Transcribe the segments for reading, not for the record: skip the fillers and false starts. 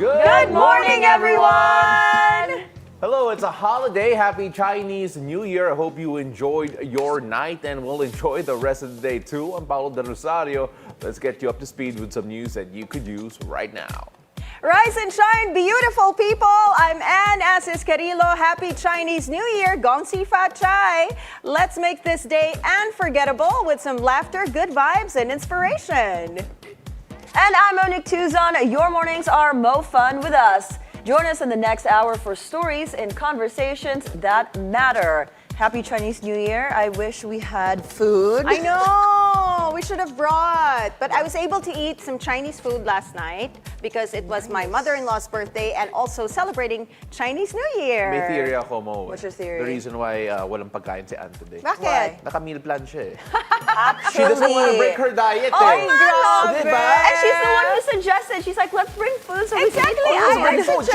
Good morning, everyone! Hello, it's a holiday. Happy Chinese New Year. I hope you enjoyed your night and will enjoy the rest of the day too. I'm Paolo del Rosario. Let's get you up to speed with some news that you could use right now. Rise and shine, beautiful people! I'm Anne Asis-Carilo. Happy Chinese New Year! Gong Si Fa Chai! Let's make this day unforgettable with some laughter, good vibes, and inspiration. And I'm Monique Tuzon. Your mornings are mo fun with us. Join us in the next hour for stories and conversations that matter. Happy Chinese New Year. I wish we had food. I know! We should have brought. But I was able to eat some Chinese food last night because it was my mother-in-law's birthday and also celebrating Chinese New Year. May theory ako mo. What's your theory? The reason why walang pagkain si Anne today. Bakit? Naka-meal plan siya eh. Actually, She doesn't want to break her diet Oh, eh. grabe. Diba? And she's the one who suggested. She's like, let's bring food so Exactly. we can eat. Bring food.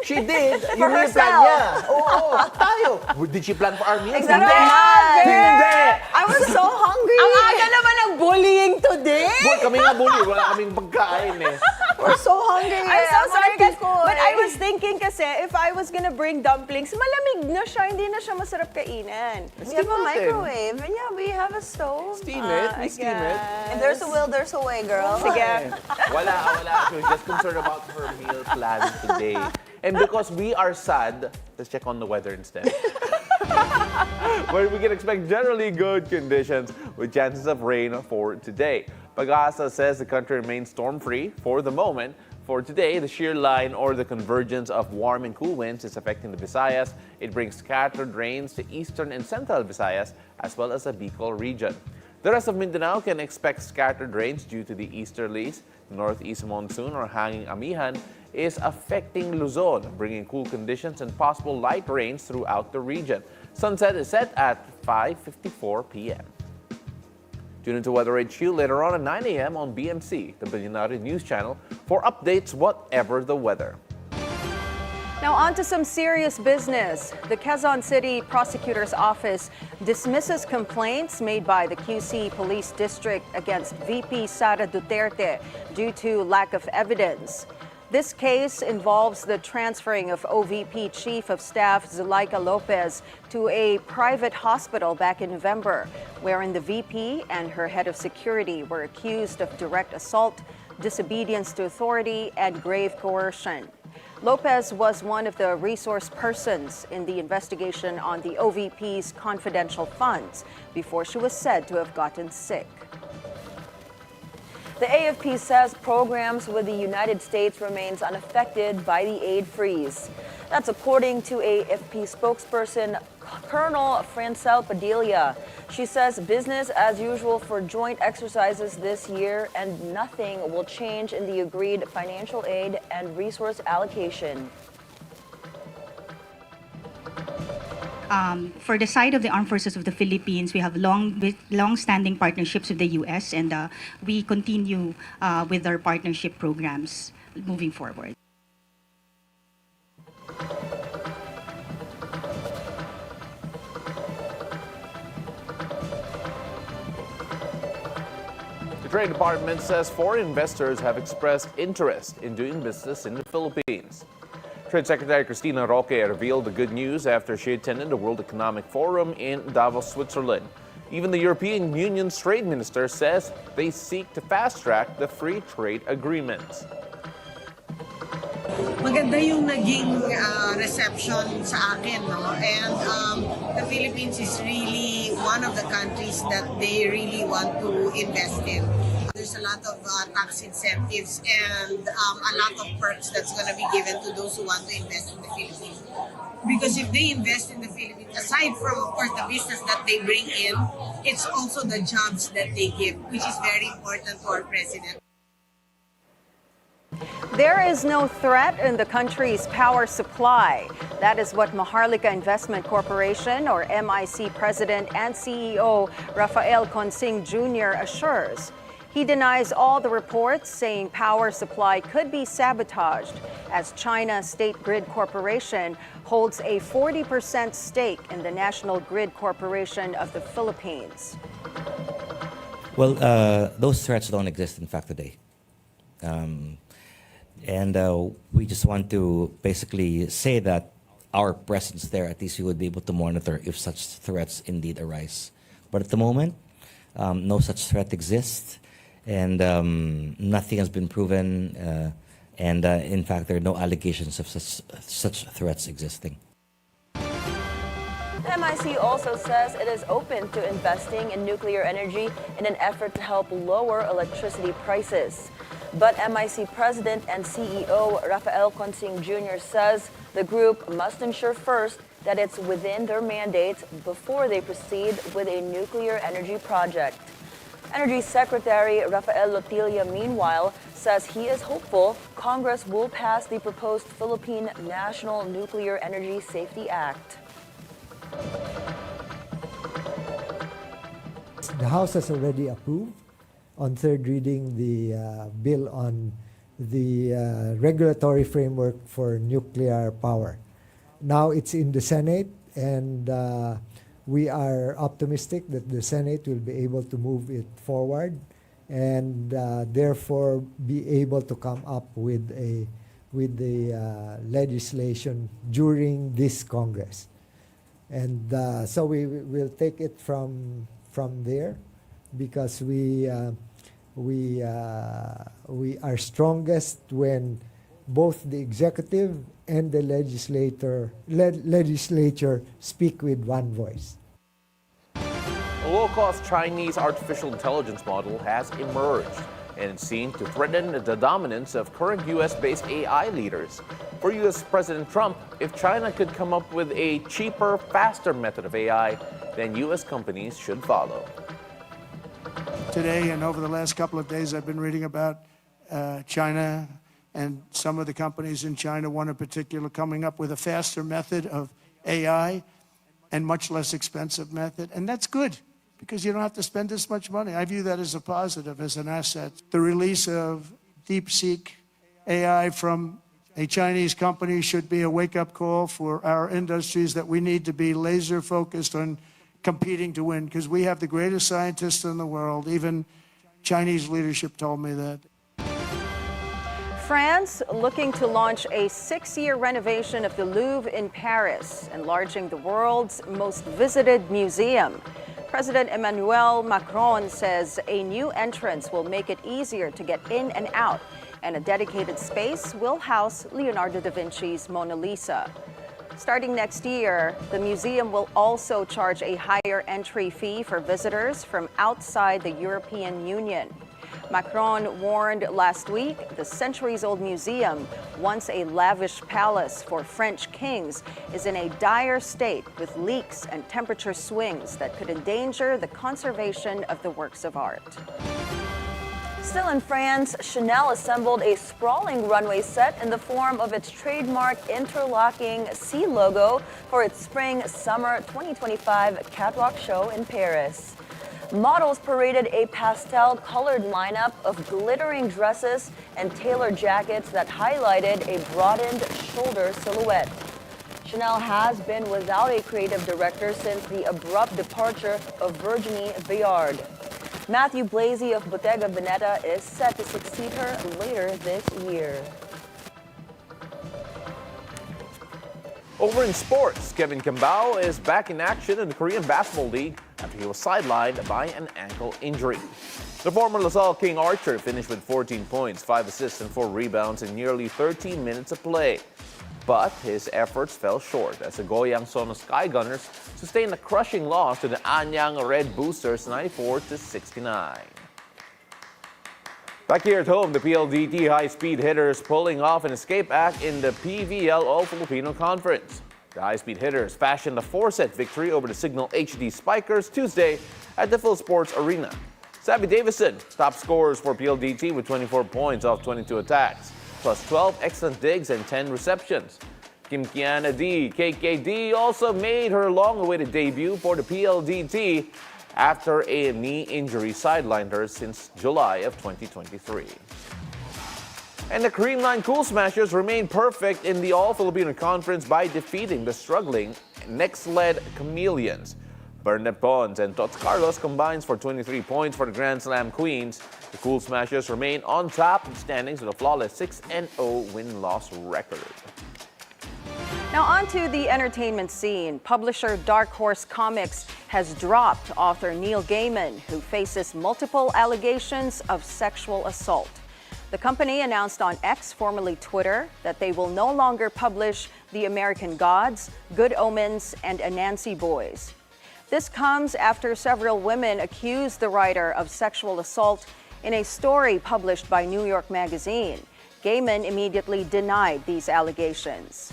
She did. For Yung meal plan herself. niya. Oo, tayo. Did she plan for our meals? Exactly. Hindi. I was so hungry. Ang aga naman ng bullying today. Boy, kami nga bully. Wala kaming pagkain eh. We're so hungry. I'm so sorry, guys. Koy. But I was thinking kasi, if I was gonna bring dumplings, malamig na siya, hindi na siya masarap kainin. We have a microwave. And yeah, we have a stove. Steam it. We steam it. If there's a will, there's a way, girl. Sige. Wala. She was just concerned about her meal plan today. And because we are sad, let's check on the weather instead. Where we can expect generally good conditions with chances of rain for today. Pag-asa says the country remains storm-free for the moment. For today, the shear line or the convergence of warm and cool winds is affecting the Visayas. It brings scattered rains to eastern and central Visayas as well as the Bicol region. The rest of Mindanao can expect scattered rains due to the easterlies. The northeast monsoon or hanging amihan is affecting Luzon, bringing cool conditions and possible light rains throughout the region. Sunset is set at 5:54 p.m. Tune into Weather HQ later on at 9 a.m. on BMC, the Bilyonaryo News Channel, for updates whatever the weather. Now on to some serious business. The Quezon City Prosecutor's Office dismisses complaints made by the QC Police District against VP Sara Duterte due to lack of evidence. This case involves the transferring of OVP Chief of Staff Zuleika Lopez to a private hospital back in November, wherein the VP and her head of security were accused of direct assault, disobedience to authority, and grave coercion. Lopez was one of the resource persons in the investigation on the OVP's confidential funds before she was said to have gotten sick. The AFP says programs with the United States remains unaffected by the aid freeze. That's according to AFP spokesperson Colonel Francel Padilla. She says business as usual for joint exercises this year and nothing will change in the agreed financial aid and resource allocation. For the side of the Armed Forces of the Philippines, we have long-standing partnerships with the U.S. and we continue with our partnership programs moving forward. The Trade Department says foreign investors have expressed interest in doing business in the Philippines. Trade Secretary Cristina Roque revealed the good news after she attended the World Economic Forum in Davos, Switzerland. Even the European Union's trade minister says they seek to fast-track the free trade agreements. Maganda yung naging reception sa akin, no? And the Philippines is really one of the countries that they really want to invest in. There's a lot of tax incentives and a lot of perks that's going to be given to those who want to invest in the Philippines. Because if they invest in the Philippines, aside from, of course, the business that they bring in, it's also the jobs that they give, which is very important to our president. There is no threat in the country's power supply. That is what Maharlika Investment Corporation, or MIC President and CEO Rafael Consing Jr. assures. He denies all the reports saying power supply could be sabotaged as China State Grid Corporation holds a 40% stake in the National Grid Corporation of the Philippines. Well, those threats don't exist, in fact, today. And we just want to basically say that our presence there, at least we would be able to monitor if such threats indeed arise. But at the moment, no such threat exists, and nothing has been proven, and in fact, there are no allegations of such threats existing. The MIC also says it is open to investing in nuclear energy in an effort to help lower electricity prices. But MIC President and CEO Rafael Consing Jr. says the group must ensure first that it's within their mandates before they proceed with a nuclear energy project. Energy Secretary Rafael Lotilla, meanwhile, says he is hopeful Congress will pass the proposed Philippine National Nuclear Energy Safety Act. The House has already approved on third reading the bill on the regulatory framework for nuclear power. Now it's in the Senate, and we are optimistic that the Senate will be able to move it forward and therefore be able to come up with the legislation during this Congress. And so we will take it from there, because we are strongest when both the executive and the legislature speak with one voice. A low-cost Chinese artificial intelligence model has emerged, and it's seen to threaten the dominance of current U.S.-based AI leaders. For U.S. President Trump, if China could come up with a cheaper, faster method of AI, then U.S. companies should follow. Today and over the last couple of days, I've been reading about China, and some of the companies in China, one in particular, coming up with a faster method of AI and much less expensive method. And that's good, because you don't have to spend this much money. I view that as a positive, as an asset. The release of DeepSeek AI from a Chinese company should be a wake-up call for our industries, that we need to be laser-focused on competing to win, because we have the greatest scientists in the world. Even Chinese leadership told me that. France looking to launch a 6-year renovation of the Louvre in Paris, enlarging the world's most visited museum. President Emmanuel Macron says a new entrance will make it easier to get in and out, and a dedicated space will house Leonardo da Vinci's Mona Lisa. Starting next year, the museum will also charge a higher entry fee for visitors from outside the European Union. Macron warned last week the centuries-old museum, once a lavish palace for French kings, is in a dire state with leaks and temperature swings that could endanger the conservation of the works of art. Still in France, Cignal assembled a sprawling runway set in the form of its trademark interlocking C logo for its Spring-Summer 2025 catwalk show in Paris. Models paraded a pastel-colored lineup of glittering dresses and tailored jackets that highlighted a broadened shoulder silhouette. Cignal has been without a creative director since the abrupt departure of Virginie Viard. Matthew Blasey of Bottega Veneta is set to succeed her later this year. Over in sports, Kevin Kambao is back in action in the Korean Basketball League after he was sidelined by an ankle injury. The former LaSalle King Archer finished with 14 points, 5 assists, and 4 rebounds in nearly 13 minutes of play. But his efforts fell short as the Goyang Sono Sky Gunners sustained a crushing loss to the Anyang Red Boosters 94-69. Back here at home, the PLDT high-speed hitters pulling off an escape act in the PVL All-Filipino Conference. The high-speed hitters fashioned a 4-set victory over the Cignal HD Spikers Tuesday at the Phil Sports Arena. Savvy Davison, top scorers for PLDT with 24 points off 22 attacks, plus 12 excellent digs and 10 receptions. Kim Kiana D, KKD, also made her long-awaited debut for the PLDT after a knee injury sidelined her since July of 2023. And the Creamline Cool Smashers remain perfect in the All-Filipino Conference by defeating the struggling Next-led Chameleons. Bernard Pons and Tots Carlos combines for 23 points for the Grand Slam Queens. The Cool Smashers remain on top of the standings with a flawless 6-0 win-loss record. Now on to the entertainment scene. Publisher Dark Horse Comics has dropped author Neil Gaiman, who faces multiple allegations of sexual assault. The company announced on X, formerly Twitter, that they will no longer publish The American Gods, Good Omens, and Anansi Boys. This comes after several women accused the writer of sexual assault in a story published by New York Magazine. Gaiman immediately denied these allegations.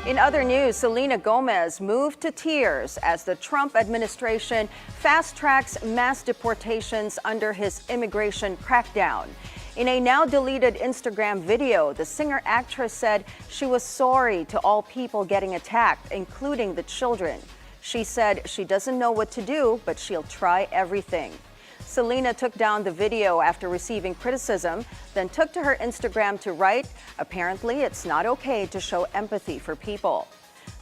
In other news, Selena Gomez moved to tears as the Trump administration fast-tracks mass deportations under his immigration crackdown. In a now-deleted Instagram video, the singer-actress said she was sorry to all people getting attacked, including the children. She said she doesn't know what to do, but she'll try everything. Selena took down the video after receiving criticism, then took to her Instagram to write, "Apparently, it's not okay to show empathy for people."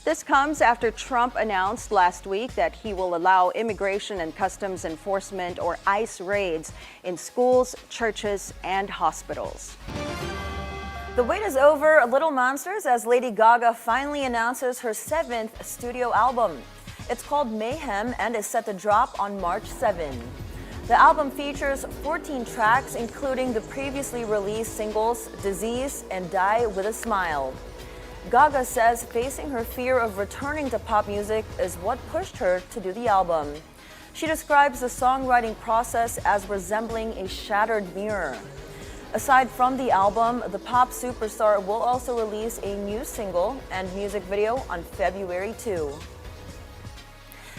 This comes after Trump announced last week that he will allow Immigration and Customs Enforcement, or ICE, raids in schools, churches, and hospitals. The wait is over, Little Monsters, as Lady Gaga finally announces her 7th studio album. It's called Mayhem and is set to drop on March 7. The album features 14 tracks, including the previously released singles Disease and Die With a Smile. Gaga says facing her fear of returning to pop music is what pushed her to do the album. She describes the songwriting process as resembling a shattered mirror. Aside from the album, the pop superstar will also release a new single and music video on February 2.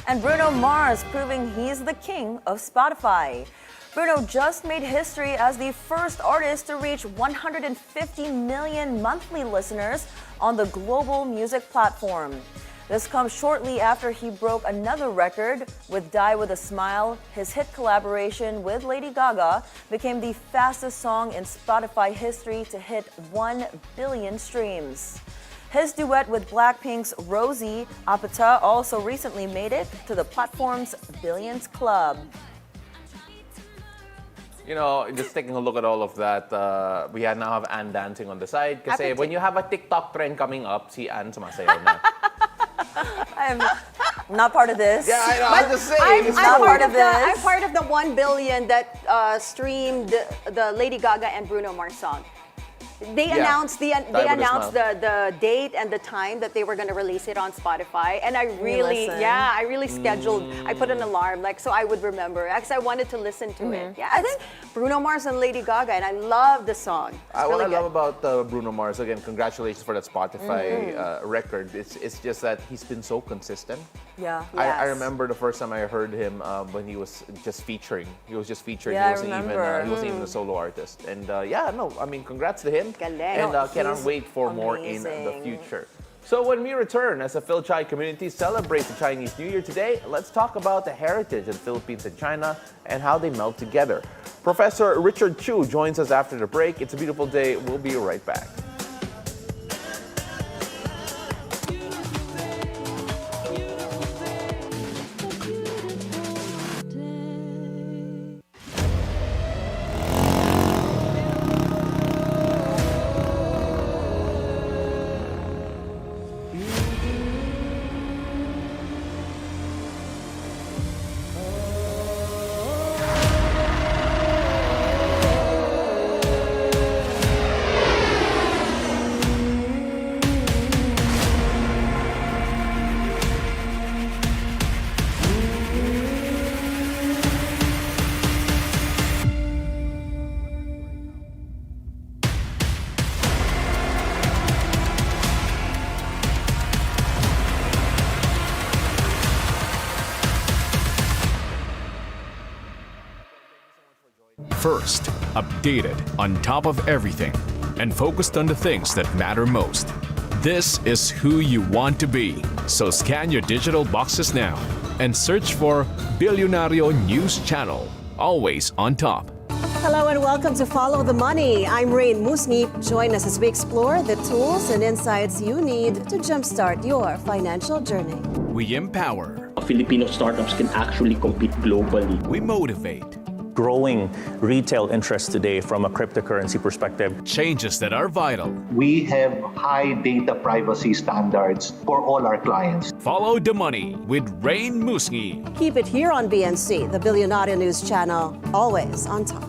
And Bruno Mars proving he's the king of Spotify. Bruno just made history as the first artist to reach 150 million monthly listeners on the global music platform. This comes shortly after he broke another record with Die With a Smile. His hit collaboration with Lady Gaga became the fastest song in Spotify history to hit 1 billion streams. His duet with Blackpink's Rosie Apata also recently made it to the platform's Billions Club. You know, just taking a look at all of that, we now have Anne dancing on the side. Kasi when you have a TikTok trend coming up, si Anne sumasayaw na. I'm not part of this. Yeah, I know. I'm just saying. I'm part of the 1 billion that streamed the Lady Gaga and Bruno Mars song. They announced the date and the time that they were going to release it on Spotify, and I really scheduled. I put an alarm so I would remember because I wanted to listen to it. Yeah, I think Bruno Mars and Lady Gaga, and I love the song. What I love about Bruno Mars, again, congratulations for that Spotify record. It's just that he's been so consistent. Yeah, I remember the first time I heard him when he was just featuring. He was just featuring. Yeah, he wasn't even a solo artist. And congrats to him. And cannot wait for more in the future. So when we return, as the Fil-Chi community celebrates the Chinese New Year today, let's talk about the heritage of the Philippines and China and how they meld together. Professor Richard Chu joins us after the break. It's a beautiful day. We'll be right back. First, updated, on top of everything, and focused on the things that matter most. This is who you want to be. So scan your digital boxes now and search for Bilyonaryo News Channel. Always on top. Hello and welcome to Follow the Money. I'm Rain Musni. Join us as we explore the tools and insights you need to jumpstart your financial journey. We empower. Filipino startups can actually compete globally. We motivate. Growing retail interest today from a cryptocurrency perspective. Changes that are vital. We have high data privacy standards for all our clients. Follow the money with Rain Musngi. Keep it here on BNC, the Bilyonaryo News Channel, always on top.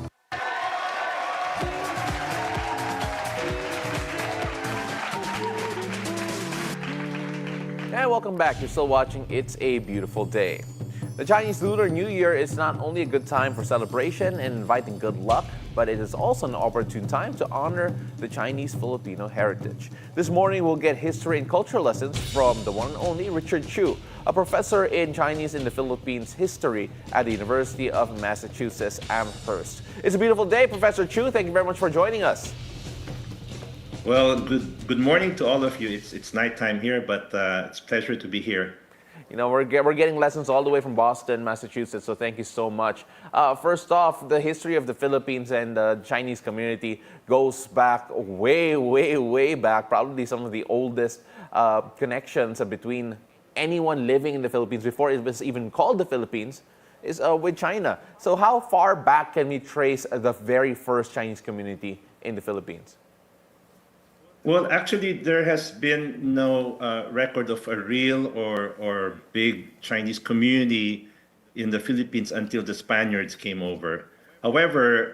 And welcome back. You're still watching It's a Beautiful Day. The Chinese Lunar New Year is not only a good time for celebration and inviting good luck, but it is also an opportune time to honor the Chinese Filipino heritage. This morning, we'll get history and culture lessons from the one and only Richard Chu, a professor in Chinese in the Philippines history at the University of Massachusetts Amherst. It's a beautiful day, Professor Chu. Thank you very much for joining us. Well, good morning to all of you. It's nighttime here, but it's a pleasure to be here. You know, we're getting lessons all the way from Boston, Massachusetts, so thank you so much. First off, the history of the Philippines and the Chinese community goes back way back, probably some of the oldest connections between anyone living in the Philippines before it was even called the Philippines is with China. So how far back can we trace the very first Chinese community in the Philippines? Well, actually, there has been no record of a real or big Chinese community in the Philippines until the Spaniards came over. However,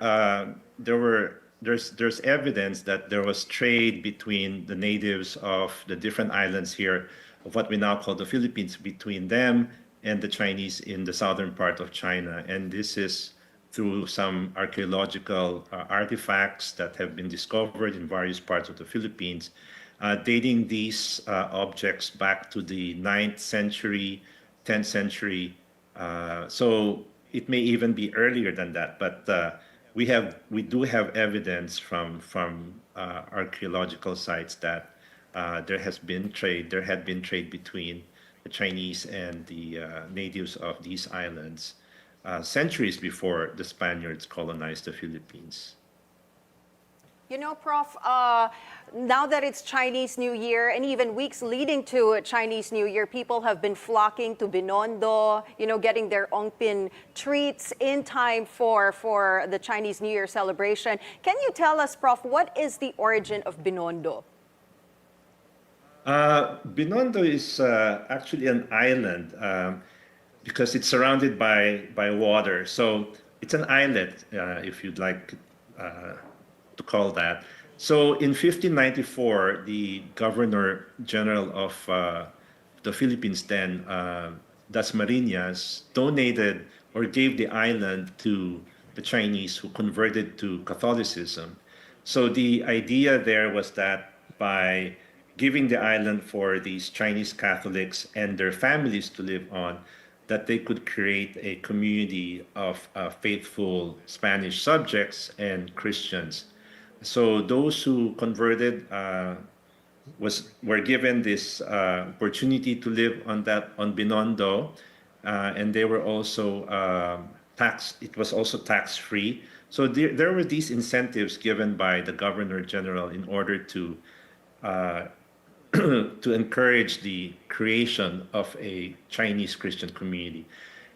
there's evidence that there was trade between the natives of the different islands here, of what we now call the Philippines, between them and the Chinese in the southern part of China. And this is through some archaeological artifacts that have been discovered in various parts of the Philippines, dating these objects back to the 9th century, 10th century. So it may even be earlier than that, but we do have evidence from archaeological sites that there had been trade between the Chinese and the natives of these islands. Centuries before the Spaniards colonized the Philippines. You know, Prof, now that it's Chinese New Year and even weeks leading to Chinese New Year, people have been flocking to Binondo, you know, getting their ongpin treats in time for the Chinese New Year celebration. Can you tell us, Prof, what is the origin of Binondo? Binondo is actually an island. Because it's surrounded by water. So it's an islet, if you'd like to call that. So in 1594, the Governor General of the Philippines then, Dasmariñas, donated or gave the island to the Chinese who converted to Catholicism. So the idea there was that by giving the island for these Chinese Catholics and their families to live on, that they could create a community of faithful Spanish subjects and Christians. So those who converted were given this opportunity to live on Binondo, and they were also it was also tax-free. So there were these incentives given by the Governor General in order to to encourage the creation of a Chinese Christian community.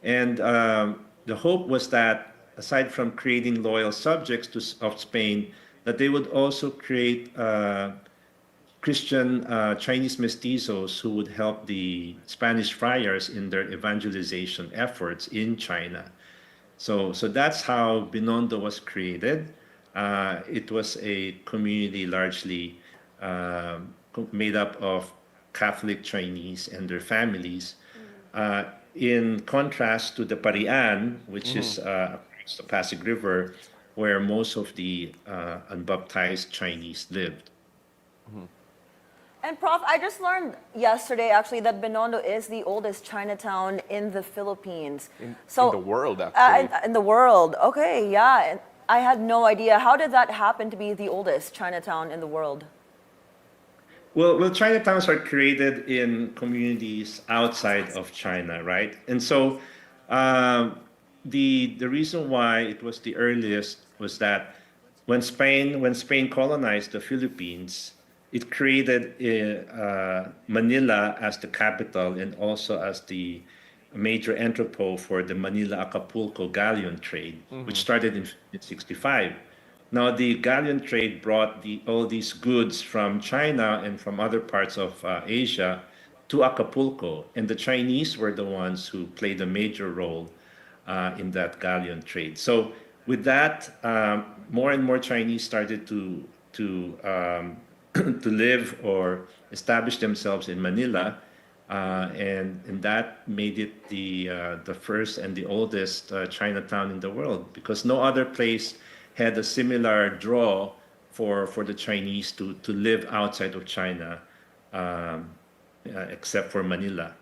And the hope was that, aside from creating loyal subjects of Spain, that they would also create Christian Chinese mestizos who would help the Spanish friars in their evangelization efforts in China. So that's how Binondo was created. It was a community largely made up of Catholic Chinese and their families, in contrast to the Parian, which is across the Pasig River, where most of the unbaptized Chinese lived. And Prof, I just learned yesterday actually that Binondo is the oldest Chinatown in the Philippines. In the world, actually. In the world, okay, yeah. And I had no idea. How did that happen to be the oldest Chinatown in the world? Well, Chinatowns are created in communities outside of China, right? And so the reason why it was the earliest was that when Spain colonized the Philippines, it created Manila as the capital and also as the a major entrepot for the Manila-Acapulco galleon trade, which started in 1965. Now, the galleon trade brought all these goods from China and from other parts of Asia to Acapulco, and the Chinese were the ones who played a major role in that galleon trade. So, with that, more and more Chinese started to to live or establish themselves in Manila, and that made it the first and the oldest Chinatown in the world, because no other place had a similar draw for the Chinese to live outside of China, except for Manila.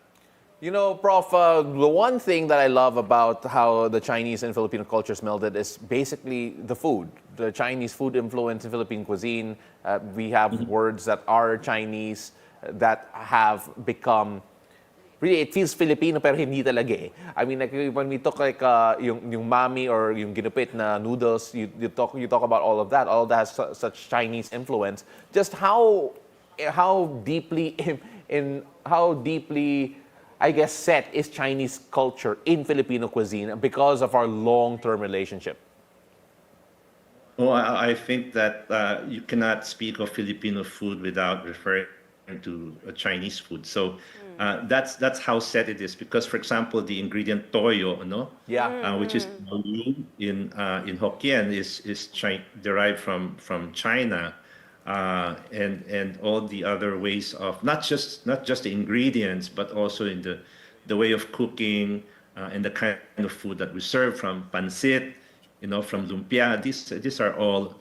You know, Prof, the one thing that I love about how the Chinese and Filipino cultures melded is basically the food. The Chinese food influence in Philippine cuisine. We have words that are Chinese that have become, really, it feels Filipino pero hindi talaga eh. I mean, like when we talk like yung mami or yung ginupit na noodles, you talk about all of that. All of that has such Chinese influence. Just how deeply I guess, set is Chinese culture in Filipino cuisine because of our long-term relationship? Oh, I think that you cannot speak of Filipino food without referring to Chinese food. So that's how set it is. Because, for example, the ingredient toyo, no? Yeah. Which is in Hokkien, is derived from China. And all the other ways of not just the ingredients, but also in the way of cooking and the kind of food that we serve, from pancit, from lumpia. These are all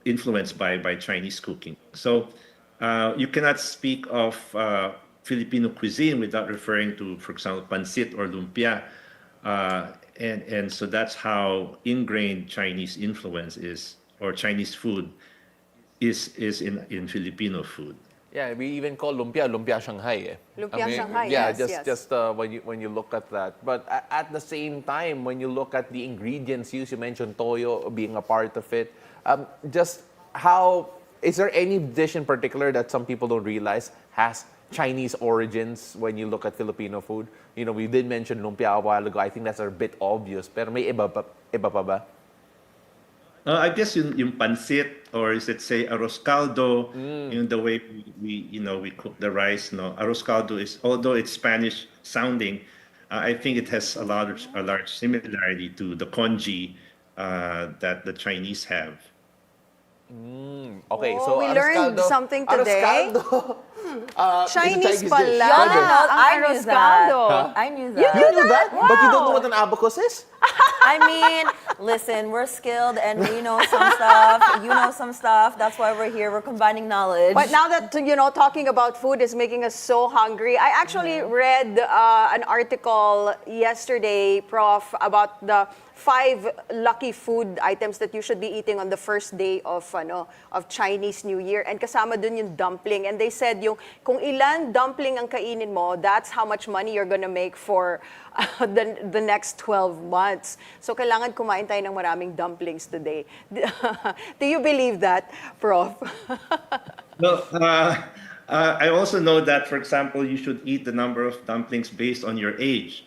influenced by Chinese cooking. So you cannot speak of Filipino cuisine without referring to, for example, pancit or lumpia. And so that's how ingrained Chinese influence is, or Chinese food is in Filipino food. Yeah, we even call lumpia Shanghai. Lumpia Shanghai, yeah, yes, just when you look at that. But at the same time, when you look at the ingredients used, you mentioned toyo being a part of it. Just how, is there any dish in particular that some people don't realize has Chinese origins when you look at Filipino food? We did mention lumpia a while ago. I think that's a bit obvious. Pero may iba pa ba? I guess yung pancit, or is it say arroz caldo, the way we cook the rice. No, arroz caldo is, although it's Spanish sounding, I think it has a large similarity to the congee that the Chinese have. Okay, so we arroz learned caldo, something arroz today. caldo. Chinese dish. pala. I knew Arroz that. caldo. I knew that. You knew that? Wow. But you don't know what an abacus is? I mean, listen, we're skilled and we know some stuff. You know some stuff. That's why we're here. We're combining knowledge. But now that, talking about food is making us so hungry, I actually read an article yesterday, Prof, about the 5 lucky food items that you should be eating on the first day of Chinese New Year, and kasama dun yung dumpling, and they said kung ilan dumpling ang kainin mo, that's how much money you're gonna make for the next 12 months. So kailangan kumain tayo ng maraming dumplings today. Do you believe that, Prof? No, I also know that, for example, you should eat the number of dumplings based on your age.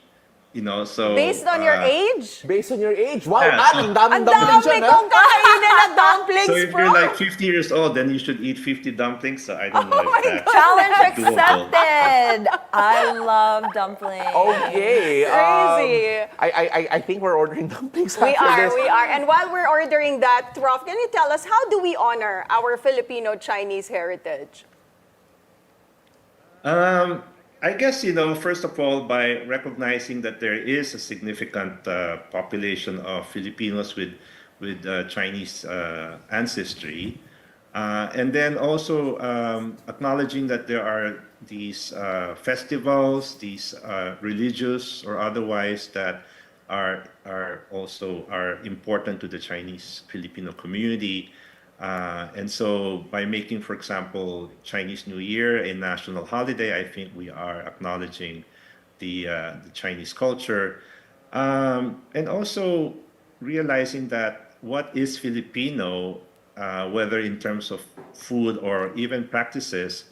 So Based on your age? Based on your age? Wow, Yeah, ang Ang daming dami dumplings yan, kong kakainin na dumplings, so if Prof. you're like 50 years old, then you should eat 50 dumplings. So I don't know if that's Challenge doable. accepted. I love dumplings. Okay. Crazy. I think we're ordering dumplings We after this. are. And while we're ordering that, Prof, can you tell us, how do we honor our Filipino-Chinese heritage? I guess, first of all, by recognizing that there is a significant population of Filipinos with Chinese ancestry, and then also acknowledging that there are these festivals, these religious or otherwise, that are important to the Chinese Filipino community. And so by making, for example, Chinese New Year a national holiday, I think we are acknowledging the Chinese culture. And also realizing that what is Filipino, whether in terms of food or even practices,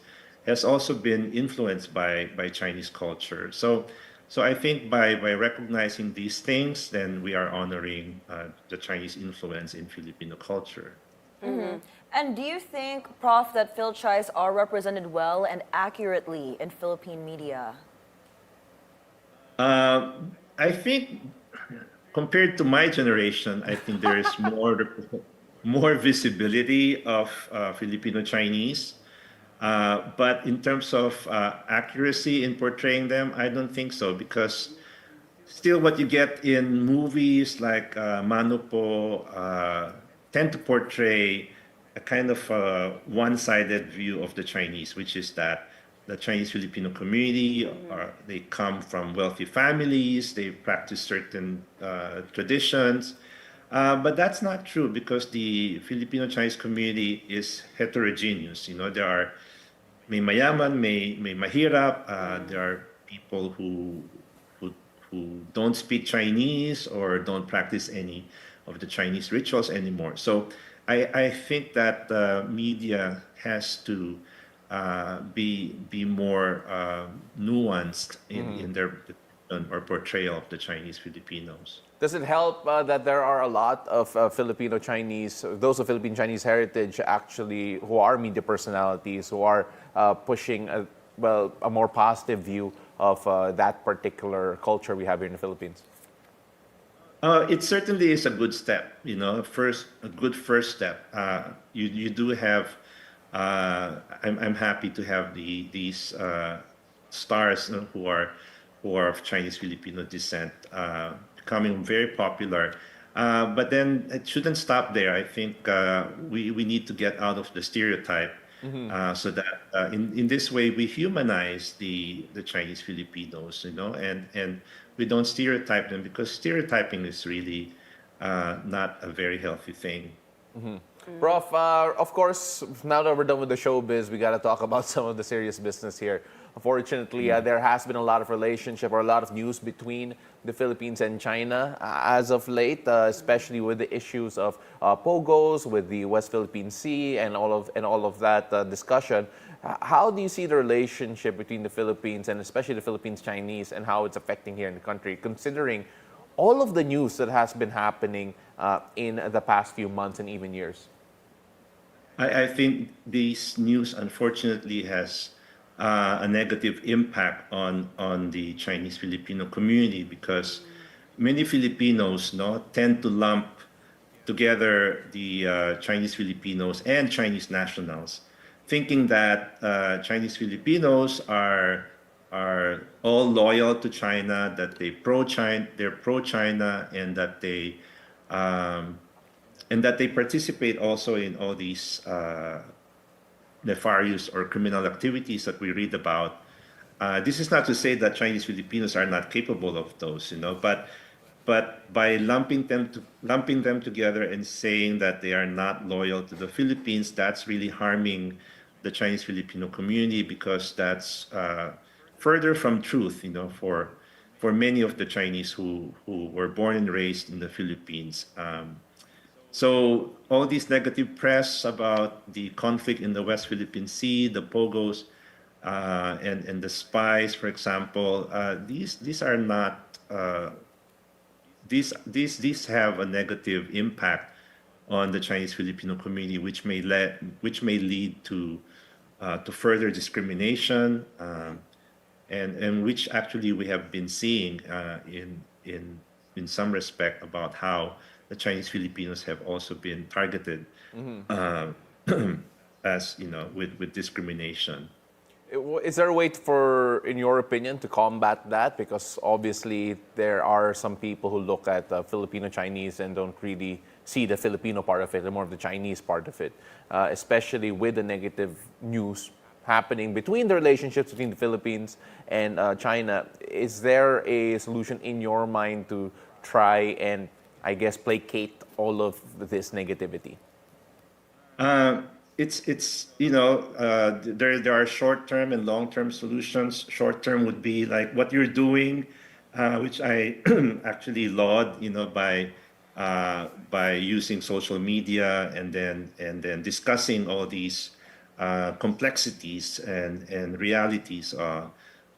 has also been influenced by Chinese culture. So I think by recognizing these things, then we are honoring the Chinese influence in Filipino culture. And do you think, Prof, that Fil-Chis are represented well and accurately in Philippine media? I think compared to my generation, I think there is more visibility of Filipino Chinese. But in terms of accuracy in portraying them, I don't think so, because still what you get in movies like Mano Po tend to portray a kind of one-sided view of the Chinese, which is that the Chinese Filipino community, they come from wealthy families, they practice certain traditions. But that's not true, because the Filipino Chinese community is heterogeneous. You know, there are may mayaman, may mahirap. There are people who don't speak Chinese or don't practice any of the Chinese rituals anymore. So I think that the media has to be more nuanced in their or portrayal of the Chinese Filipinos. Does it help that there are a lot of Filipino Chinese, those of Philippine Chinese heritage actually, who are media personalities, who are pushing a more positive view of that particular culture we have here in the Philippines? It certainly is a good step, you know, a good first step. You do have, I'm happy to have these stars who are of Chinese Filipino descent becoming very popular. But then it shouldn't stop there. I think we need to get out of the stereotype so that in this way we humanize the Chinese Filipinos, you know, and we don't stereotype them, because stereotyping is really not a very healthy thing. Prof, of course, now that we're done with the showbiz, we got to talk about some of the serious business here. Unfortunately, there has been a lot of relationship or a lot of news between the Philippines and China as of late, especially with the issues of POGOs, with the West Philippine Sea, and all of that discussion. How do you see the relationship between the Philippines and especially the Philippines Chinese, and how it's affecting here in the country, considering all of the news that has been happening in the past few months and even years? I think this news, unfortunately, has a negative impact on the Chinese Filipino community, because many Filipinos tend to lump together the Chinese Filipinos and Chinese nationals, thinking that Chinese Filipinos are all loyal to China, that they're pro-China, and that they participate also in all these nefarious or criminal activities that we read about. This is not to say that Chinese Filipinos are not capable of those, you know, but by lumping them together and saying that they are not loyal to the Philippines, that's really harming the Chinese Filipino community, because that's further from truth, you know, for many of the Chinese who were born and raised in the Philippines. So all these negative press about the conflict in the West Philippine Sea, the POGOs, and the spies, for example, these are not these have a negative impact on the Chinese Filipino community, which may lead to further discrimination, and which actually we have been seeing in some respect about how the Chinese Filipinos have also been targeted as, you know, with discrimination. Is there a way in your opinion, to combat that? Because obviously there are some people who look at Filipino Chinese and don't really see the Filipino part of it, and more of the Chinese part of it, especially with the negative news happening between the relationships between the Philippines and China. Is there a solution in your mind to try and, I guess, placate all of this negativity? It's you know, there are short-term and long-term solutions. Short-term would be like what you're doing, which I actually laud, you know, by using social media and then discussing all these complexities and realities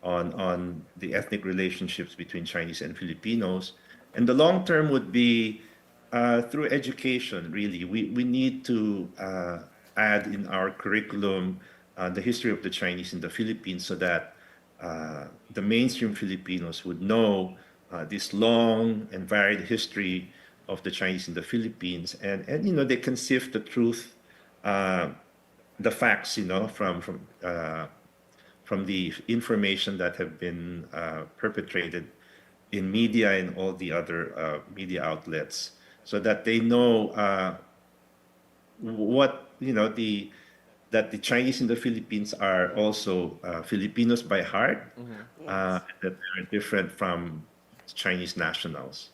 on the ethnic relationships between Chinese and Filipinos. And the long term would be through education, really. We need to add in our curriculum the history of the Chinese in the Philippines so that the mainstream Filipinos would know this long and varied history of the Chinese in the Philippines, and they can sift the truth, the facts, from the information that have been perpetrated in media and all the other media outlets, so that they know that the Chinese in the Philippines are also Filipinos by heart, that they're different from Chinese nationals.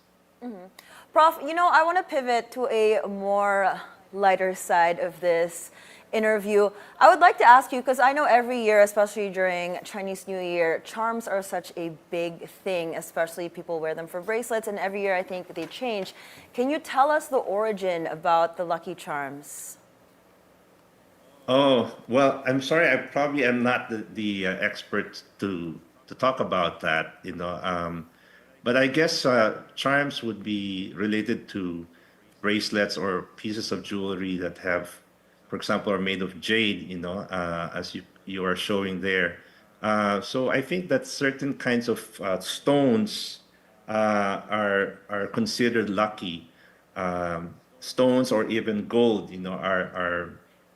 Prof, I want to pivot to a more lighter side of this interview. I would like to ask you, because I know every year, especially during Chinese New Year, charms are such a big thing, especially people wear them for bracelets, and every year I think they change. Can you tell us the origin about the lucky charms? Oh, well, I'm sorry, I probably am not the expert to talk about that, but I guess charms would be related to bracelets or pieces of jewelry that have, for example, are made of jade, as you are showing there. So I think that certain kinds of stones are considered lucky. Stones or even gold,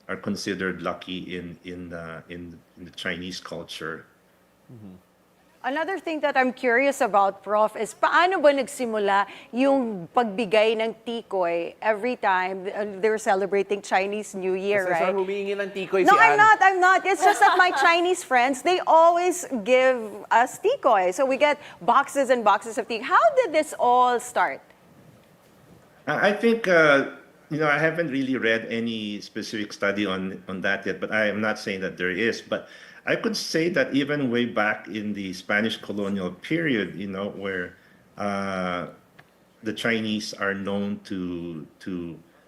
are considered lucky in the Chinese culture. Another thing that I'm curious about, Prof, is paano ba nagsimula yung pagbigay ng tikoy every time they're celebrating Chinese New Year, Kasi right? humihingi ng tikoy No, si Anne. I'm not. It's just that my Chinese friends, they always give us tikoy. So we get boxes and boxes of tikoy. How did this all start? I think, I haven't really read any specific study on that yet, but I am not saying that there is. But I could say that even way back in the Spanish colonial period, where the Chinese are known to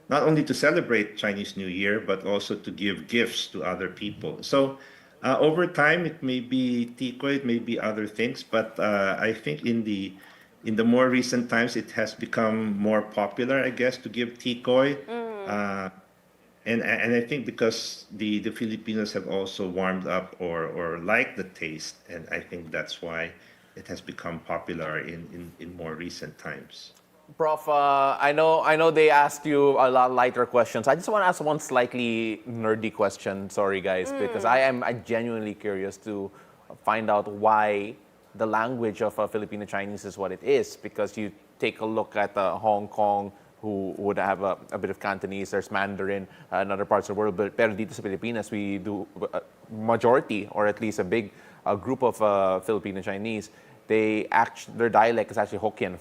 not only to celebrate Chinese New Year, but also to give gifts to other people. So over time, it may be tikoy, it may be other things, but I think in the more recent times, it has become more popular, I guess, to give tikoy. And I think because the Filipinos have also warmed up or liked the taste, and I think that's why it has become popular in more recent times. Prof, I know they asked you a lot lighter questions. I just want to ask one slightly nerdy question. Sorry, guys, because I'm genuinely curious to find out why the language of Filipino Chinese is what it is. Because you take a look at Hong Kong, who would have a bit of Cantonese, there's Mandarin in other parts of the world, pero dito sa Pilipinas, we do majority, or at least a big group of Filipino Chinese, their dialect is actually Hokkien.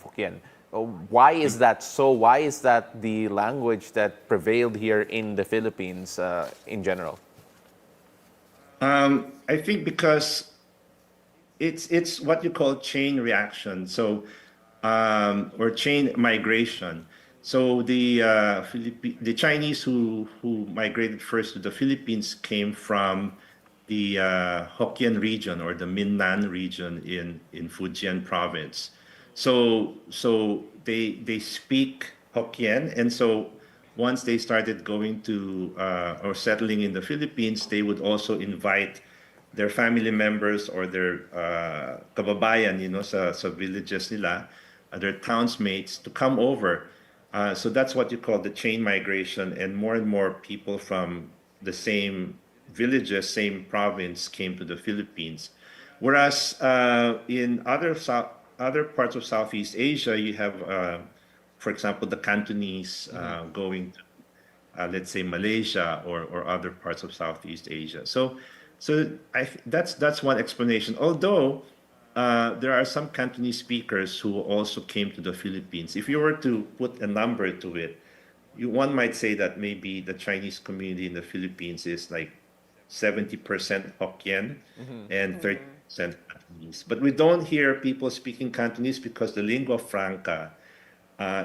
Why is that so? Why is that the language that prevailed here in the Philippines in general? I think because it's what you call chain reaction, so or chain migration. So the Chinese who migrated first to the Philippines came from the Hokkien region or the Minnan region in Fujian province. So they speak Hokkien, and so once they started going to or settling in the Philippines, they would also invite their family members or their kababayan, sa villages nila, their townsmates to come over. So that's what you call the chain migration, and more people from the same villages, same province came to the Philippines. Whereas in other parts of Southeast Asia, you have, for example, the Cantonese going to, let's say, Malaysia or other parts of Southeast Asia. So that's one explanation. Although there are some Cantonese speakers who also came to the Philippines. If you were to put a number to it, one might say that maybe the Chinese community in the Philippines is like 70% Hokkien and 30% Cantonese. But we don't hear people speaking Cantonese because the lingua franca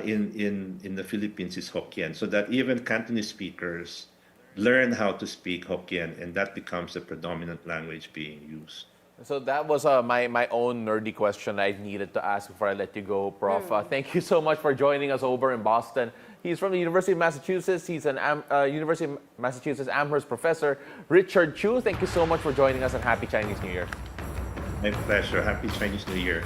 in the Philippines is Hokkien. So that even Cantonese speakers learn how to speak Hokkien, and that becomes the predominant language being used. So that was my own nerdy question I needed to ask before I let you go, Prof. Thank you so much for joining us over in Boston. He's from the University of Massachusetts. He's an University of Massachusetts Amherst professor. Richard Chu, thank you so much for joining us, and Happy Chinese New Year. My pleasure. Happy Chinese New Year.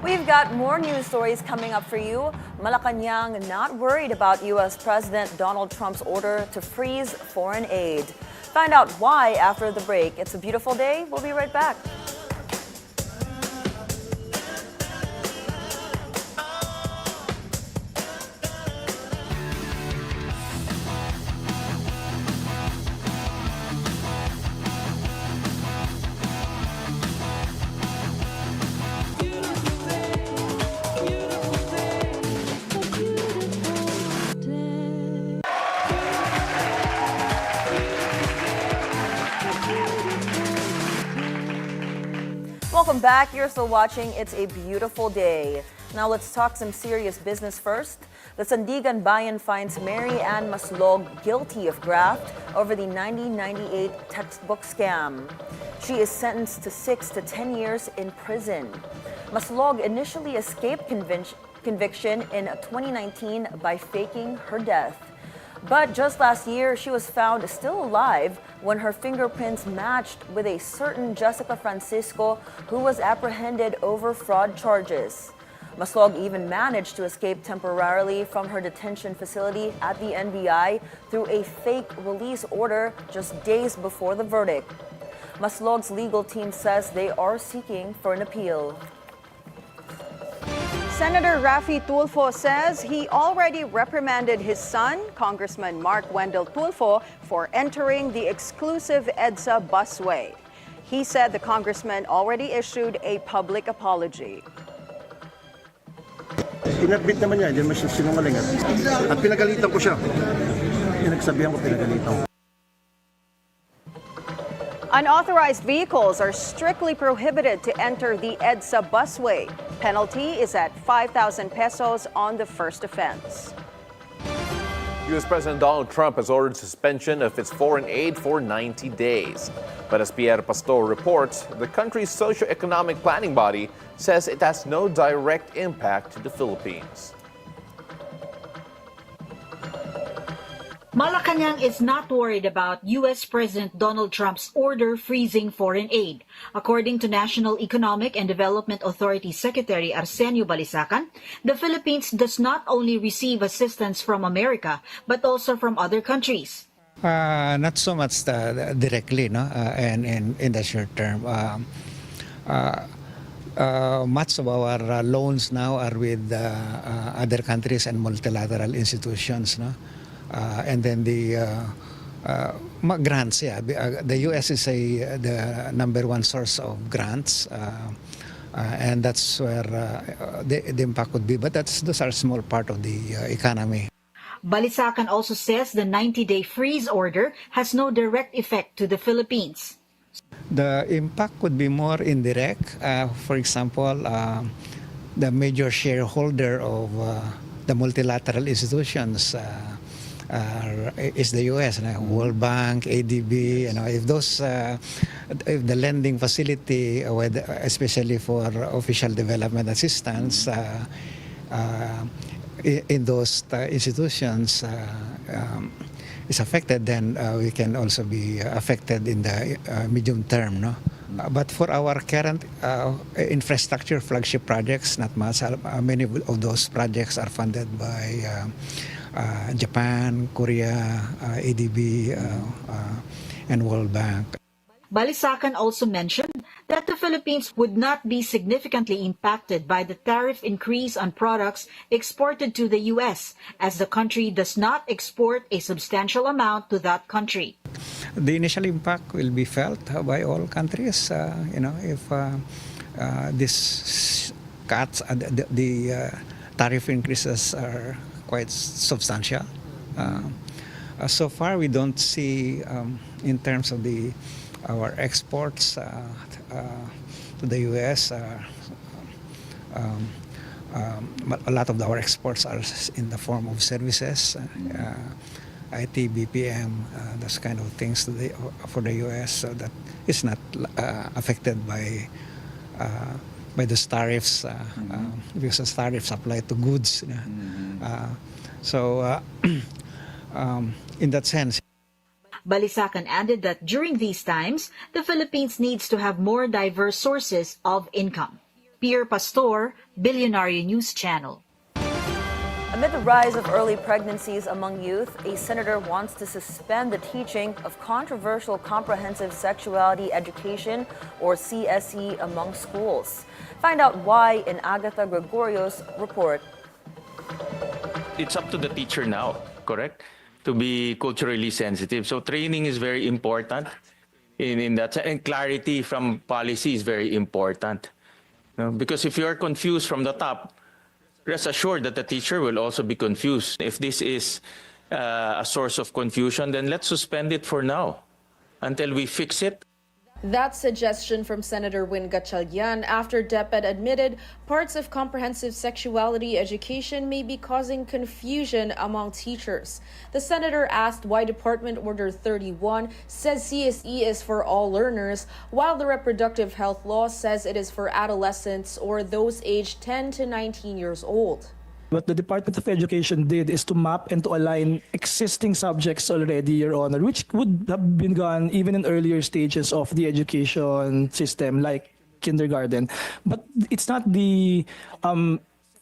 We've got more news stories coming up for you. Malacanang not worried about U.S. President Donald Trump's order to freeze foreign aid. Find out why after the break. It's a beautiful day. We'll be right back. Welcome back. You're still watching It's a Beautiful Day. Now let's talk some serious business first. The Sandigan Bayan finds Mary Ann Maslog guilty of graft over the 1998 textbook scam. She is sentenced to 6 to 10 years in prison. Maslog initially escaped conviction in 2019 by faking her death. But just last year, she was found still alive when her fingerprints matched with a certain Jessica Francisco, who was apprehended over fraud charges. Maslog even managed to escape temporarily from her detention facility at the NBI through a fake release order just days before the verdict. Maslog's legal team says they are seeking for an appeal. Senator Raffy Tulfo says he already reprimanded his son, Congressman Mark Wendell Tulfo, for entering the exclusive EDSA busway. He said the congressman already issued a public apology. Inadmit naman niya, hindi naman siya sinungaling. At pinagalitan ko siya. Pinagsabihan ko, pinagalitan ko. Unauthorized vehicles are strictly prohibited to enter the EDSA busway. Penalty is at 5,000 pesos on the first offense. U.S. President Donald Trump has ordered suspension of its foreign aid for 90 days. But as Pierre Pastor reports, the country's socio-economic planning body says it has no direct impact to the Philippines. Malacanang is not worried about U.S. President Donald Trump's order freezing foreign aid. According to National Economic and Development Authority Secretary Arsenio Balisacan, the Philippines does not only receive assistance from America, but also from other countries. Not so much directly, no, and in the short term. Much of our loans now are with other countries and multilateral institutions, no. And then the grants, yeah. The U.S. is the number one source of grants, and that's where the impact would be. But those are a small part of the economy. Balisacan also says the 90-day freeze order has no direct effect to the Philippines. The impact would be more indirect. For example, the major shareholder of the multilateral institutions is the U.S. World Bank, ADB. If those, if the lending facility, especially for official development assistance, in those institutions is affected, then we can also be affected in the medium term, no? But for our current infrastructure flagship projects, not much. Many of those projects are funded by Japan, Korea, ADB, and World Bank. Balisacan also mentioned that the Philippines would not be significantly impacted by the tariff increase on products exported to the U.S., as the country does not export a substantial amount to that country. The initial impact will be felt by all countries. If these cuts, the tariff increases are quite substantial. So far, we don't see, in terms of our exports to the U.S., a lot of our exports are in the form of services, IT, BPM, those kind of things for the U.S. so that it's not affected by those tariffs because the tariffs apply to goods. In that sense. Balisacan added that during these times, the Philippines needs to have more diverse sources of income. Pierre Pastor, Bilyonaryo News Channel. Amid the rise of early pregnancies among youth, a senator wants to suspend the teaching of controversial comprehensive sexuality education, or CSE, among schools. Find out why in Agatha Gregorio's report. It's up to the teacher now, correct? To be culturally sensitive. So training is very important in that, and clarity from policy is very important. Because if you are confused from the top, rest assured that the teacher will also be confused. If this is a source of confusion, then let's suspend it for now until we fix it. That suggestion from Senator Win Gatchalian after DepEd admitted parts of comprehensive sexuality education may be causing confusion among teachers. The senator asked why Department Order 31 says CSE is for all learners, while the reproductive health law says it is for adolescents or those aged 10 to 19 years old. What the Department of Education did is to map and to align existing subjects already, Your Honor, which would have been done even in earlier stages of the education system, like kindergarten. But it's not the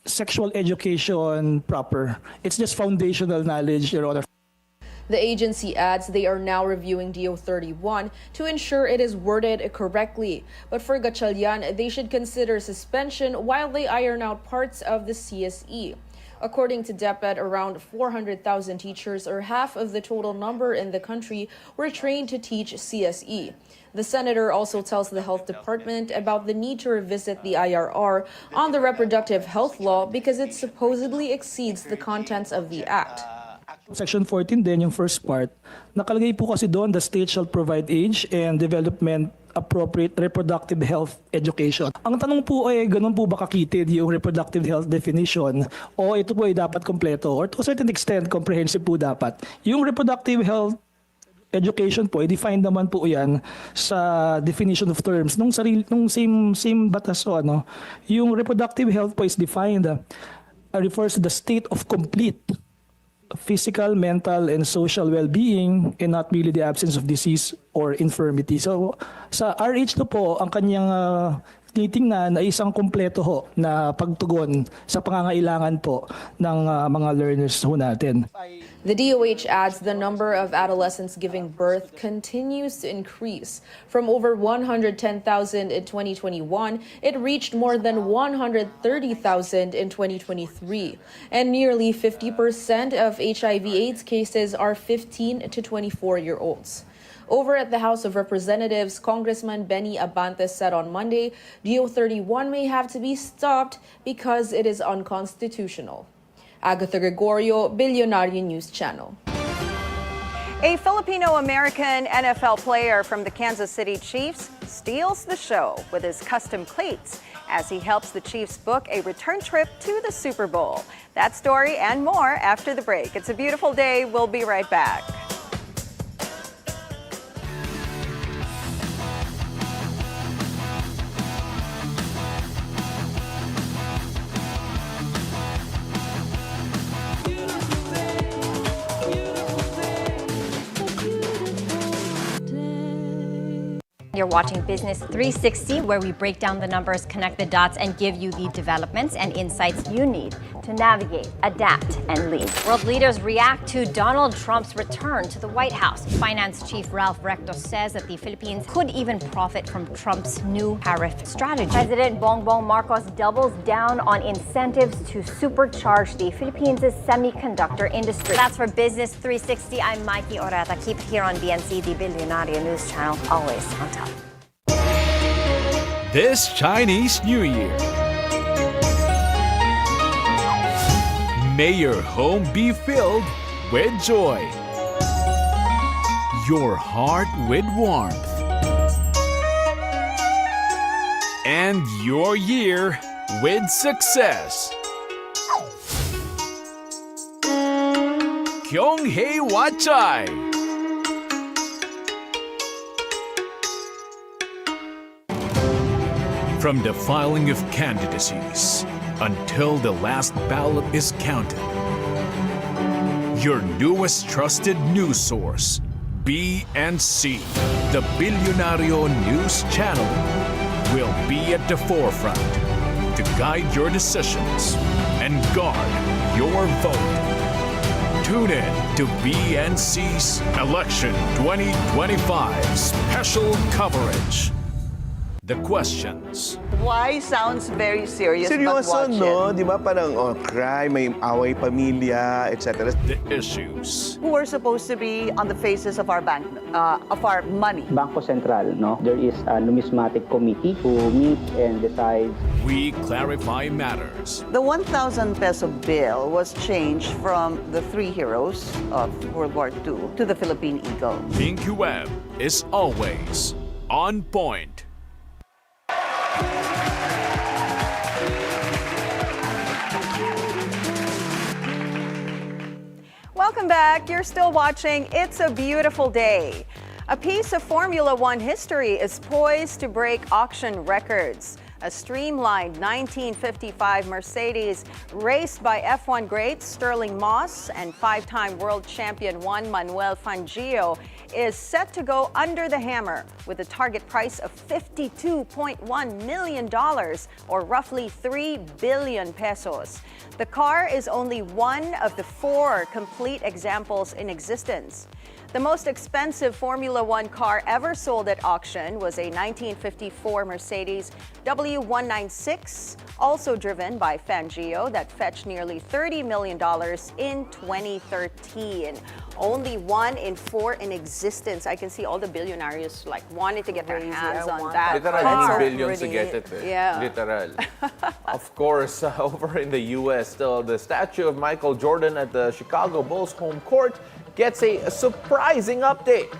sexual education proper. It's just foundational knowledge, Your Honor. The agency adds they are now reviewing DO 31 to ensure it is worded correctly. But for Gatchalian, they should consider suspension while they iron out parts of the CSE. According to DepEd, around 400,000 teachers, or half of the total number in the country, were trained to teach CSE. The senator also tells the health department about the need to revisit the IRR on the reproductive health law because it supposedly exceeds the contents of the act. Section 14 din, yung first part, nakalagay po kasi doon, the state shall provide age and development appropriate reproductive health education. Ang tanong po ay, ganun po ba kakitid yung reproductive health definition o ito po ay dapat kompleto or to a certain extent comprehensive po dapat. Yung reproductive health education po, i-define naman po yan sa definition of terms. Nung same batas o yung reproductive health po is defined, refers to the state of complete physical, mental, and social well-being and not merely the absence of disease or infirmity. So sa RH2 po, ang kanyang tinitingnan ay isang kompleto ho na pagtugon sa pangangailangan po ng mga learners ho natin. The DOH adds the number of adolescents giving birth continues to increase. From over 110,000 in 2021, it reached more than 130,000 in 2023. And nearly 50% of HIV/AIDS cases are 15 to 24-year-olds. Over at the House of Representatives, Congressman Benny Abantes said on Monday, DO 31 may have to be stopped because it is unconstitutional. Agatha Gregorio, Bilyonaryo News Channel. A Filipino-American NFL player from the Kansas City Chiefs steals the show with his custom cleats as he helps the Chiefs book a return trip to the Super Bowl. That story and more after the break. It's a beautiful day. We'll be right back. You're watching Business 360, where we break down the numbers, connect the dots, and give you the developments and insights you need to navigate, adapt, and lead. World leaders react to Donald Trump's return to the White House. Finance Chief Ralph Recto says that the Philippines could even profit from Trump's new tariff strategy. President Bongbong Marcos doubles down on incentives to supercharge the Philippines' semiconductor industry. That's for Business 360. I'm Mikey Orata. Keep it here on BNC, the Bilyonaryo News Channel, always on top. This Chinese New Year, may your home be filled with joy, your heart with warmth, and your year with success. Kyonghei Wachai. From the filing of candidacies until the last ballot is counted, your newest trusted news source, BNC, the Bilyonaryo News Channel, will be at the forefront to guide your decisions and guard your vote. Tune in to BNC's Election 2025 special coverage. The questions. Why sounds very serious, but Seryoso, watch no? it. Di ba parang, crime, may away pamilya, etc. The issues. Who are supposed to be on the faces of our bank, of our money? Bangko Sentral, no? There is a numismatic committee who meets and decides. We clarify matters. The 1,000 peso bill was changed from the three heroes of World War II to the Philippine Eagle. Pinky Web is always on point. Welcome back. You're still watching It's a Beautiful Day. A piece of Formula One history is poised to break auction records. A streamlined 1955 Mercedes raced by F1 greats Sterling Moss and five-time world champion Juan Manuel Fangio is set to go under the hammer with a target price of $52.1 million or roughly 3 billion pesos. The car is only one of the 4 complete examples in existence. The most expensive Formula One car ever sold at auction was a 1954 Mercedes W196, also driven by Fangio, that fetched nearly $30 million in 2013. Only 1 in 4 in existence. I can see all the billionaires like wanting to get their hands on that Literal car. billions to get it. Yeah. Literal. Of course, over in the U.S., the statue of Michael Jordan at the Chicago Bulls home court gets a surprising update.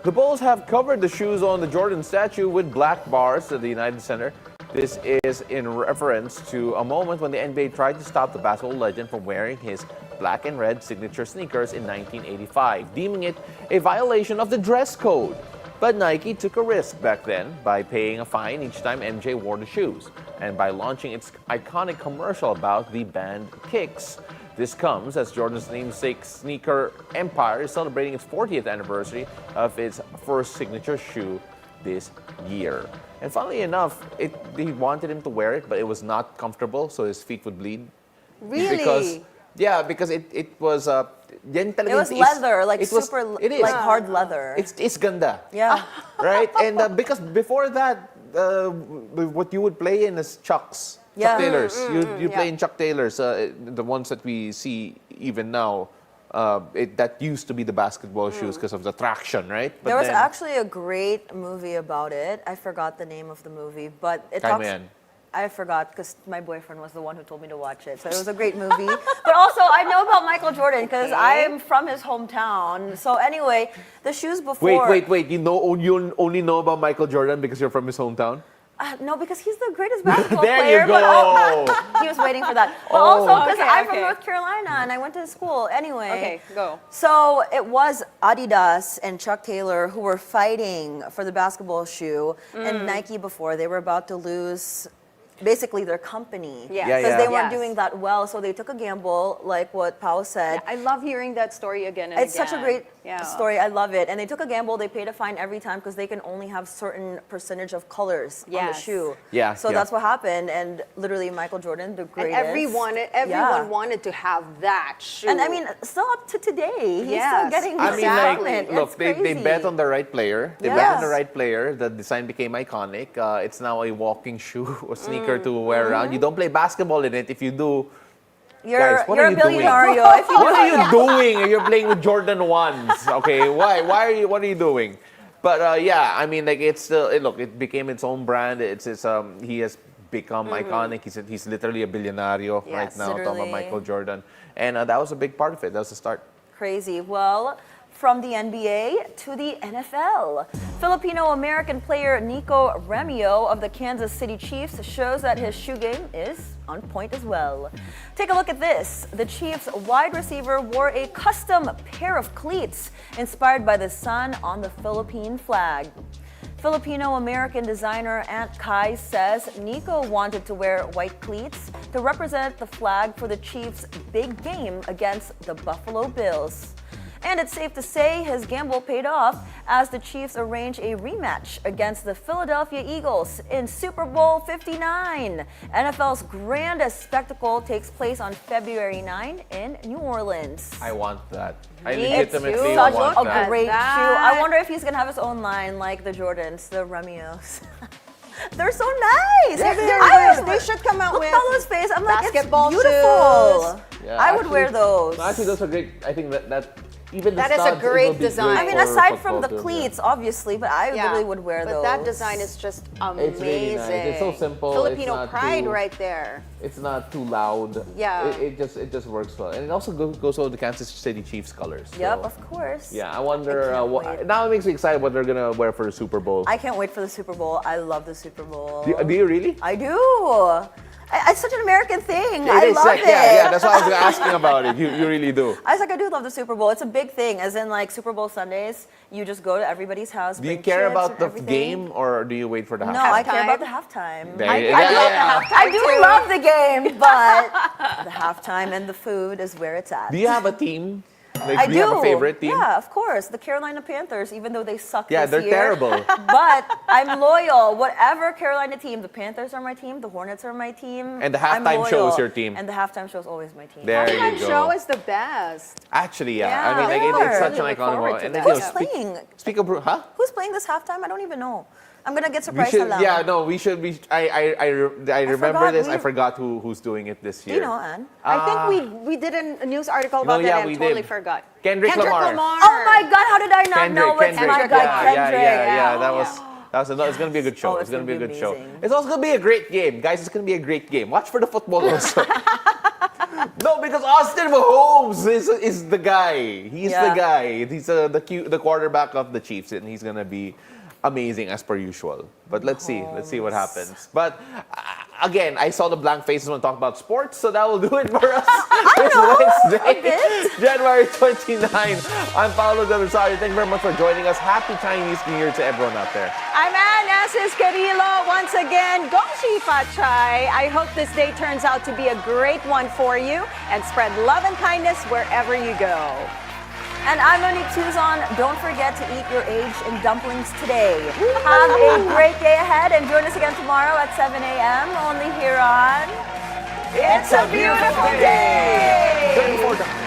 The Bulls have covered the shoes on the Jordan statue with black bars at the United Center. This is in reference to a moment when the NBA tried to stop the basketball legend from wearing his black and red signature sneakers in 1985, deeming it a violation of the dress code. But Nike took a risk back then by paying a fine each time MJ wore the shoes, and by launching its iconic commercial about the band Kicks. This comes as Jordan's namesake sneaker empire is celebrating its 40th anniversary of its first signature shoe this year. And funnily enough, he wanted him to wear it, but it was not comfortable, so his feet would bleed. Really? Because it was it was leather, like super, like hard leather. It's ganda. Yeah. Right? And because before that, what you would play in is Chucks. Chuck Taylors. You play in Chuck Taylors, the ones that we see even now. That used to be the basketball shoes because of the traction, right? But there was actually a great movie about it. I forgot the name of the movie, but it talks... I forgot because my boyfriend was the one who told me to watch it. So it was a great movie. But also, I know about Michael Jordan because I am from his hometown. So anyway, the shoes before... Wait. You only know about Michael Jordan because you're from his hometown? No, because he's the greatest basketball there player. You go. But he was waiting for that. But also because I'm from North Carolina and I went to school. Anyway. Okay, go. So it was Adidas and Chuck Taylor who were fighting for the basketball shoe. And Nike before, they were about to lose basically their company because they weren't doing that well, so they took a gamble, like what Pao said. I love hearing that story again and it's such a great story. I love it. And they took a gamble. They paid a fine every time because they can only have certain percentage of colors on the shoe. So that's what happened. And literally, Michael Jordan, the greatest. And everyone wanted to have that shoe. And I mean, still up to today, he's still getting the like, look, they bet on the right player. They bet on the right player. The design became iconic. It's now a walking shoe or sneaker to wear around. You don't play basketball in it. If you do, guys, what are you doing? What are you doing? You're playing with Jordan 1s. Okay, why are you? What are you doing? But I mean, like it's still. Look, it became its own brand. He has become iconic. He's literally a Bilyonaryo right now. Talking about Michael Jordan, and that was a big part of it. That was the start. Crazy. Well, from the NBA to the NFL. Filipino-American player Nico Remio of the Kansas City Chiefs shows that his shoe game is on point as well. Take a look at this. The Chiefs wide receiver wore a custom pair of cleats inspired by the sun on the Philippine flag. Filipino-American designer Aunt Kai says Nico wanted to wear white cleats to represent the flag for the Chiefs' big game against the Buffalo Bills. And it's safe to say his gamble paid off as the Chiefs arrange a rematch against the Philadelphia Eagles in Super Bowl 59. NFL's grandest spectacle takes place on February 9 in New Orleans. I want that. I Me legitimately too. want Such that. a great shoe. I wonder if he's gonna have his own line like the Jordans, the Remios. They're so nice. They should come out Look with Paolo's face. I'm like, basketball it's beautiful. shoes. Yeah, I would wear those. No, actually, those are great. I think that even the That is a studs, it great will be design. great I mean, for aside from football the too, cleats, obviously, but I really would wear those. But that design is just amazing. It's really nice. It's so simple. Filipino It's not pride too- right there. It's not too loud. Yeah. It just works well, and it also goes well with the Kansas City Chiefs colors. Yep, so, of course. yeah, I wonder. wait. Now it makes me excited what they're gonna wear for the Super Bowl. I can't wait for the Super Bowl. I love the Super Bowl. Do you really? I do. It's such an American thing. It I is love like- it. Yeah. That's why I was asking about it. You really do. I do love the Super Bowl. It's a big thing. As in, like Super Bowl Sundays, you just go to everybody's house. Do you bring care chips about and the everything. game, or do you wait for the halftime? No, I care about the halftime. There you- yeah. I do love the game, but the halftime and the food is where it's at. Do you have a team? Like, I do you have a favorite team? Yeah, of course. The Carolina Panthers, even though they suck Yeah, this they're year. terrible. But I'm loyal. Whatever Carolina team, the Panthers are my team, the Hornets are my team. And the I'm halftime show is loyal. your team. And the halftime show is always my team. There you Halftime go. show is the best. Actually, yeah. Yeah, I mean, like, they it's are. such an Really iconic look forward moment. to And that. then, Who's playing? Speak of huh? Who's playing this halftime? I don't even know. I'm gonna get We surprised. should, na lang. yeah, no, we should. I remember forgot this. I we- forgot who's doing it this Do year. you know, Anne? I think we did a news article No, about yeah, that and we totally did. forgot. Kendrick Lamar. Oh my God! How did I not know it's my guy Kendrick? Yeah. That was. It's gonna be a good show. Oh, it's gonna be a good show. amazing. It's also gonna be a great game, guys. It's gonna be a great game. Watch for the football also. No, because Austin Mahomes is the guy. He's the guy. He's the quarterback of the Chiefs, and he's gonna be amazing as per usual. But let's see what happens. But again, I saw the blank faces when we talk about sports, so that will do it for us this Wednesday, January 29. I'm Paolo del Rosario. Thank you very much for joining us. Happy Chinese New Year to everyone out there. I'm Anne Asis-Carilo. Once again, Gong Xi Fa Chai. I hope this day turns out to be a great one for you and spread love and kindness wherever you go. And I'm Monique Tuzon. Don't forget to eat your aged in dumplings today. Have a great day ahead and join us again tomorrow at 7 a.m. only here on It's a Beautiful Day! 34